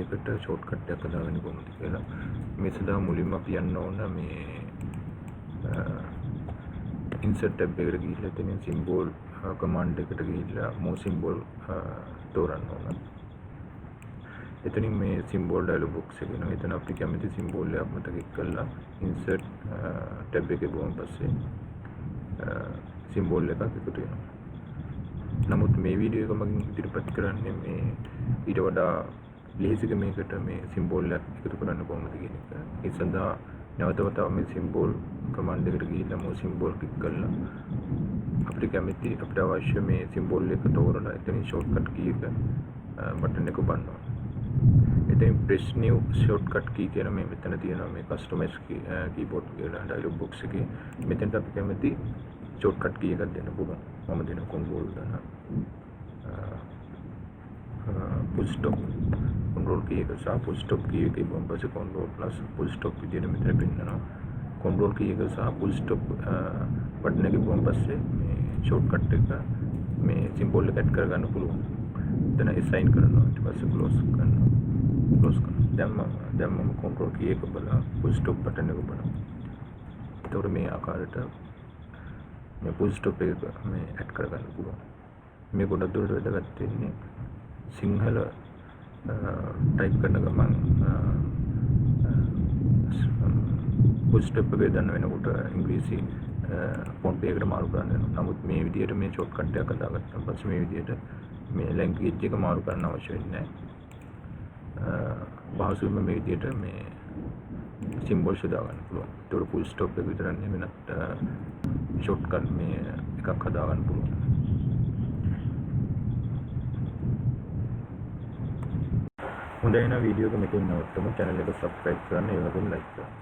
මේකට ෂෝට්කට් එකක් හදාගන්න කොහොමද කියලා. මේ සඳහා මුලින්ම අපි යන්න ඕන මේ insert tab එකට ගිහිල්ලා එතනින් symbol command එකට ගිහිල්ලා more symbol තෝරන්න ඕන. එතනින් මේ symbol dialog box එක එනවා. එතන අපි කැමති symbol එකක් මත ක්ලික් කරලා insert tab එකේ ගිහුවම පස්සේ symbol එකක් එකතු වෙනවා. නමුත් මේ වීඩියෝ එක මම ඉදිරිපත් කරන්නේ මේ ඊට වඩා ලේසික මේකට මේ symbol එකක් එකතු කරන්න කොහොමද කියන එක. ඒ සඳහා නැවත වතාවක් මේ symbol command එකට ගිහිල්ලා more symbol ක්ලික් කරලා අපිට කැමති අපිට අවශ්‍ය මේ symbol එක තෝරලා එතනින් shortcut key එක බටන් එක ඔබන්නවා. එතෙන් press new shortcut key කියන මේ මෙතන තියෙනවා මේ customize keyboard කියලා dialog box එකේ මෙතනට අපි කැමති shortcut key එකක් දෙන්න පුළුවන්. මම දෙන control දන full stop control key එක සහ full stop key එකේ වම් පස්සේ control plus full stop විදිහට මෙතන පෙන්නනවා. control key එක සහ full stop බටන් එකේ වම් පස්සේ මේ shortcut එක මේ symbol එක add කරගන්න පුළුවන්. එතන assign කරනවා. ඊට පස්සේ close කරනවා. දැන් මම control key එක බලලා full stop බටන් එක බලනවා. ඒතකොට මේ ආකාරයට මේ full stop එක මේ add කරගන්න පුළුවන්. මේ ගොඩක් දුරට වැදගත් වෙන්නේ සිංහල type කරන ගමන් full stop එක දාන්න වෙනකොට ඉංග්‍රීසි font එකකට මාරු කරන්න වෙනවා. නමුත් මේ විදිහට මේ shortcut එකක් හදාගත්තාම පස්සේ මේ විදිහට මේ language එක මාරු කරන්න අවශ්‍ය වෙන්නේ නැහැ. භාෂාවෙම මේ විදිහට මේ symbols හදා ගන්න පුළුවන්. ඒතකොට full stop එක විතරක් නෙමෙයි වෙනත් shortcut මේ එකක් හදා ගන්න පුළුවන්. හොඳයි එහෙනම් වීඩියෝ එක මෙතන නවත්තමු. channel එක subscribe කරන්න, ඒ වගේම like කරන්න.